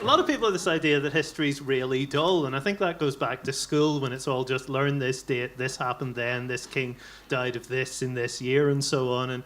lot of people have this idea that history's really dull, and I think that goes back to school when it's all just learn this date, this happened then, this king died of this in this year, and so on. And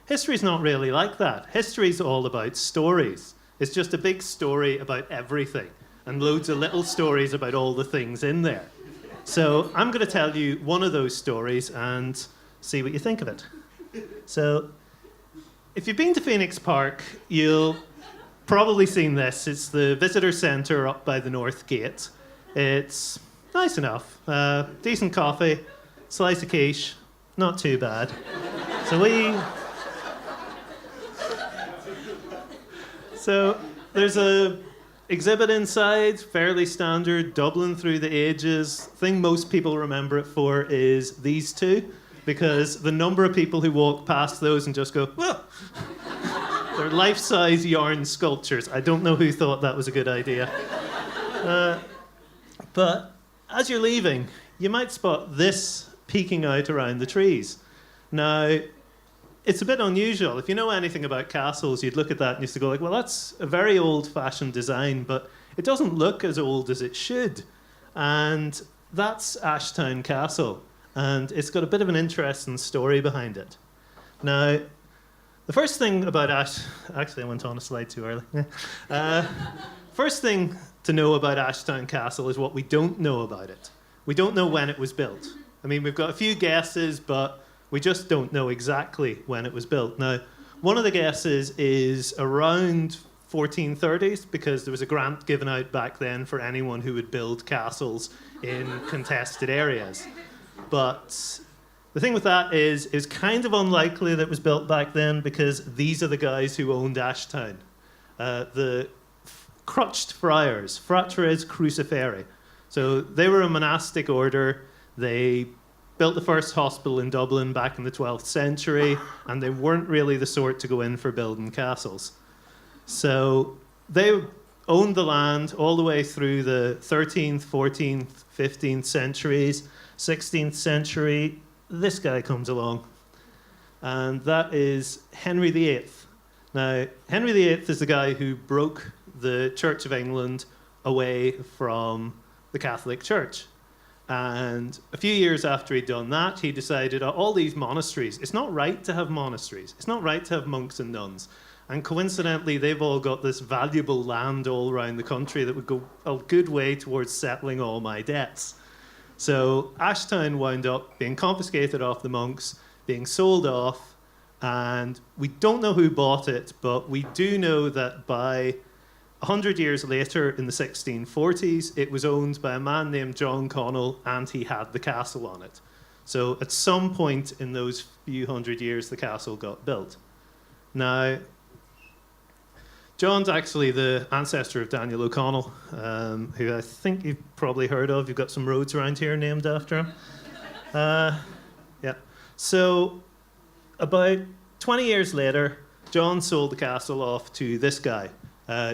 history's not really like that. History's all about stories. It's just a big story about everything, and loads of little stories about all the things in there. So I'm going to tell you one of those stories and see what you think of it. So if you've been to Phoenix Park, you'll probably seen this. It's the visitor centre up by the North Gate. It's nice enough. Decent coffee, slice of quiche, not too bad. So there's a exhibit inside, fairly standard, Dublin through the ages. Thing most people remember it for is these two, because the number of people who walk past those and just go, whoa! They're life-size yarn sculptures. I don't know who thought that was a good idea. But as you're leaving, you might spot this peeking out around the trees. Now, it's a bit unusual. If you know anything about castles, you'd look at that and you'd go like, well, that's a very old-fashioned design, but it doesn't look as old as it should. And that's Ashtown Castle. And it's got a bit of an interesting story behind it. Now, the first thing about actually I went on a slide too early. First thing to know about Ashtown Castle is what we don't know about it. We don't know when it was built. I mean, we've got a few guesses, but we just don't know exactly when it was built. Now, one of the guesses is around 1430s, because there was a grant given out back then for anyone who would build castles in contested areas. But the thing with that is it's kind of unlikely that it was built back then, because these are the guys who owned Ashtown. The Crutched Friars, Fratres Cruciferi. So they were a monastic order. They built the first hospital in Dublin back in the 12th century, and they weren't really the sort to go in for building castles. So they owned the land all the way through the 13th, 14th, 15th centuries. 16th century, this guy comes along, and that is Henry VIII. Now, Henry VIII is the guy who broke the Church of England away from the Catholic Church. And a few years after he'd done that, he decided, all these monasteries, it's not right to have monasteries. It's not right to have monks and nuns. And coincidentally, they've all got this valuable land all around the country that would go a good way towards settling all my debts. So Ashtown wound up being confiscated off the monks, being sold off, and we don't know who bought it, but we do know that by 100 years later, in the 1640s, it was owned by a man named John Connell, and he had the castle on it. So at some point in those few hundred years, the castle got built. Now, John's actually the ancestor of Daniel O'Connell, who I think you've probably heard of. You've got some roads around here named after him. Yeah. So about 20 years later, John sold the castle off to this guy,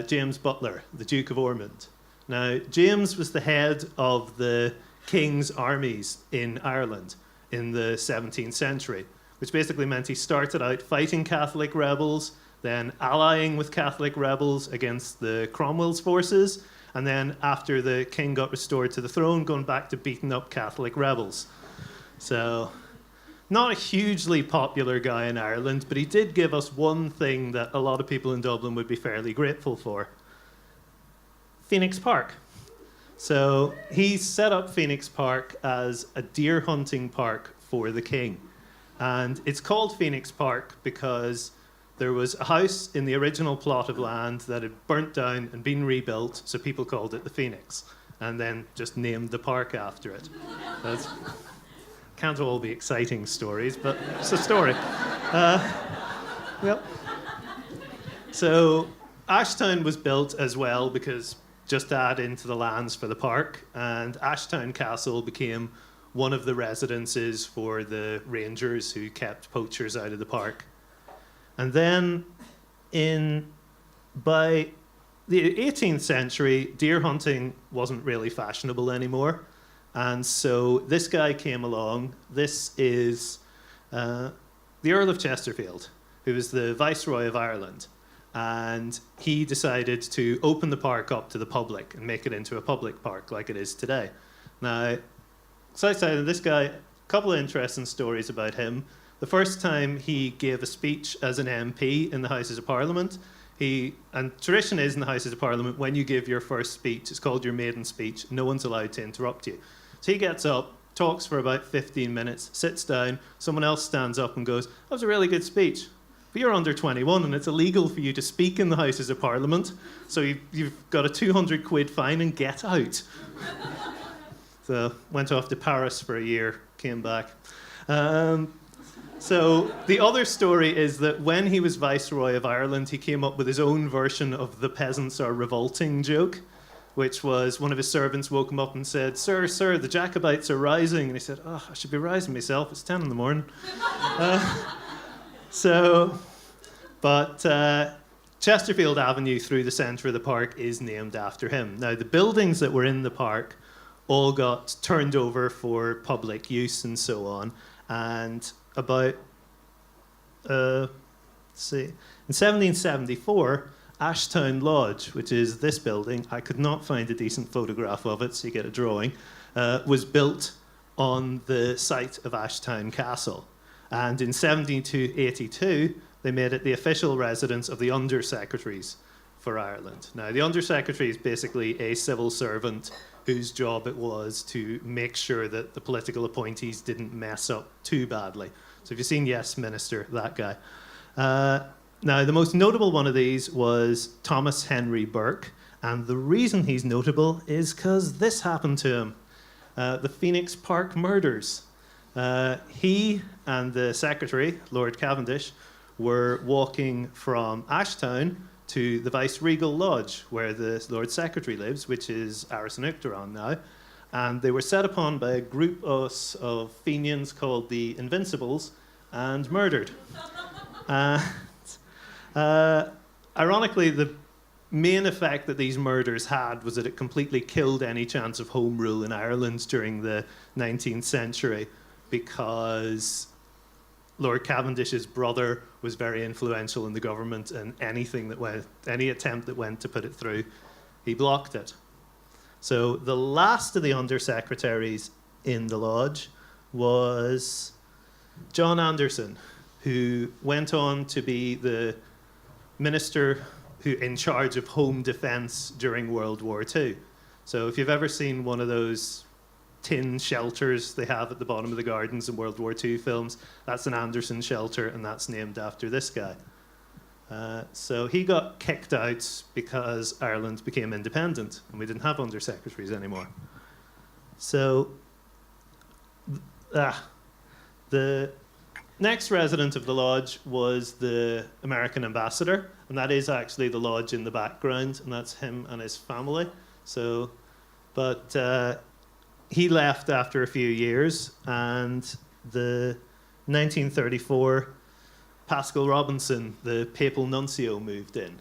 James Butler, the Duke of Ormond. Now, James was the head of the king's armies in Ireland in the 17th century, which basically meant he started out fighting Catholic rebels, then allying with Catholic rebels against the Cromwell's forces, and then after the king got restored to the throne, going back to beating up Catholic rebels. So, not a hugely popular guy in Ireland, but he did give us one thing that a lot of people in Dublin would be fairly grateful for. Phoenix Park. So he set up Phoenix Park as a deer hunting park for the king. And it's called Phoenix Park because there was a house in the original plot of land that had burnt down and been rebuilt, so people called it the Phoenix, and then just named the park after it. That's, can't all be exciting stories, but it's a story. Yep. So Ashtown was built as well because just to add into the lands for the park, and Ashtown Castle became one of the residences for the rangers who kept poachers out of the park. And then by the 18th century, deer hunting wasn't really fashionable anymore. And so this guy came along. This is the Earl of Chesterfield, who was the Viceroy of Ireland. And he decided to open the park up to the public and make it into a public park like it is today. Now, Southside, this guy, a couple of interesting stories about him. The first time he gave a speech as an MP in the Houses of Parliament, and tradition is in the Houses of Parliament, when you give your first speech, it's called your maiden speech, no one's allowed to interrupt you. So he gets up, talks for about 15 minutes, sits down, someone else stands up and goes, that was a really good speech. But you're under 21 and it's illegal for you to speak in the Houses of Parliament, so you've got a 200 quid fine and get out. So went off to Paris for a year, came back. So the other story is that when he was Viceroy of Ireland, he came up with his own version of the peasants are revolting joke, which was one of his servants woke him up and said, sir, the Jacobites are rising. And he said, oh, I should be rising myself. It's 10 in the morning. Chesterfield Avenue through the centre of the park is named after him. Now, the buildings that were in the park all got turned over for public use and so on. And about, in 1774, Ashtown Lodge, which is this building, I could not find a decent photograph of it, so you get a drawing, was built on the site of Ashtown Castle. And in 1782, they made it the official residence of the Under-Secretaries for Ireland. Now, the Under-Secretary is basically a civil servant whose job it was to make sure that the political appointees didn't mess up too badly. So if you've seen Yes, Minister, that guy. Now, the most notable one of these was Thomas Henry Burke, and the reason he's notable is because this happened to him, the Phoenix Park murders. He and the secretary, Lord Cavendish, were walking from Ashtown to the Viceregal Lodge, where the Lord Secretary lives, which is Uachtaráin now. And they were set upon by a group of Fenians called the Invincibles and murdered. Ironically, the main effect that these murders had was that it completely killed any chance of home rule in Ireland during the 19th century, because Lord Cavendish's brother was very influential in the government, and any attempt that went to put it through, he blocked it. So the last of the undersecretaries in the lodge was John Anderson, who went on to be the minister in charge of home defence during World War II. So if you've ever seen one of those tin shelters they have at the bottom of the gardens in World War II films, that's an Anderson shelter, and that's named after this guy. So he got kicked out because Ireland became independent and we didn't have undersecretaries anymore. So the next resident of the lodge was the American ambassador, and that is actually the lodge in the background, and that's him and his family. He left after a few years, and the 1934 Paschal Robinson, the papal nuncio, moved in.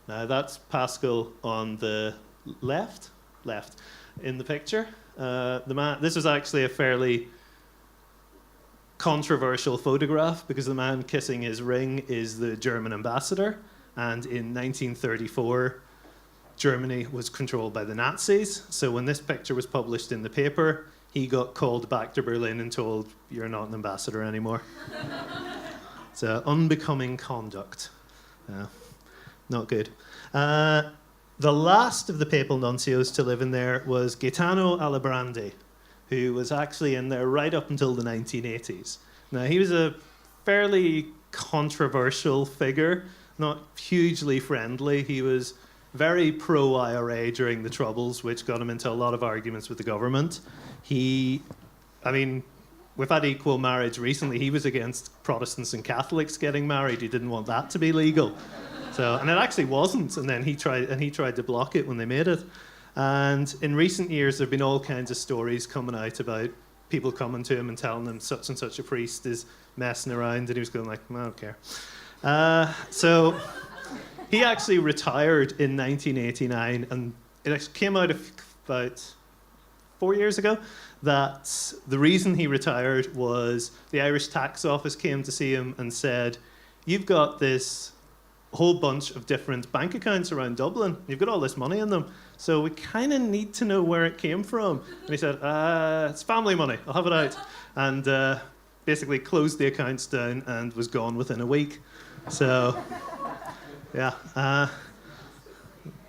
Now that's Paschal on the left in the picture. This was actually a fairly controversial photograph because the man kissing his ring is the German ambassador, and in 1934 Germany was controlled by the Nazis. So when this picture was published in the paper, he got called back to Berlin and told, you're not an ambassador anymore. It's unbecoming conduct. Not good. The last of the papal nuncios to live in there was Gaetano Alibrandi, who was actually in there right up until the 1980s. Now, he was a fairly controversial figure, not hugely friendly. He was very pro-IRA during the Troubles, which got him into a lot of arguments with the government. We've had equal marriage recently. He was against Protestants and Catholics getting married. He didn't want that to be legal. And it actually wasn't, and then he tried to block it when they made it. And in recent years, there have been all kinds of stories coming out about people coming to him and telling him such and such a priest is messing around, and he was going like, I don't care. So he actually retired in 1989, and it actually came out about 4 years ago that the reason he retired was the Irish Tax Office came to see him and said, you've got this a whole bunch of different bank accounts around Dublin. You've got all this money in them. So we kind of need to know where it came from. And he said, it's family money. I'll have it out. And basically closed the accounts down and was gone within a week. So, yeah,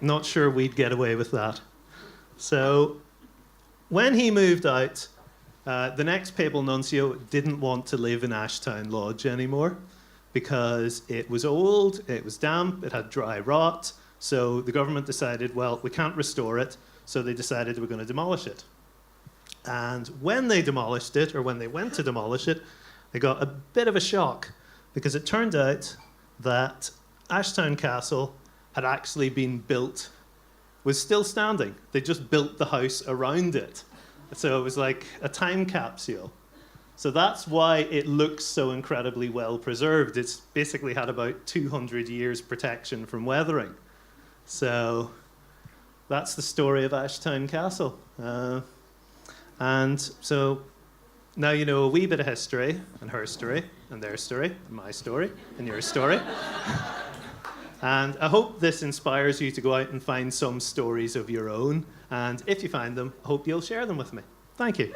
not sure we'd get away with that. So when he moved out, the next papal nuncio didn't want to live in Ashtown Lodge anymore because it was old, it was damp, it had dry rot. So the government decided, well, we can't restore it. So they decided they were going to demolish it. And when they demolished it, or when they went to demolish it, they got a bit of a shock because it turned out that Ashtown Castle had actually been built, was still standing. They just built the house around it. So it was like a time capsule. So that's why it looks so incredibly well preserved. It's basically had about 200 years protection from weathering. So that's the story of Ashtown Castle. And so now you know a wee bit of history, and her story, and their story, and my story, and your story. And I hope this inspires you to go out and find some stories of your own. And if you find them, I hope you'll share them with me. Thank you.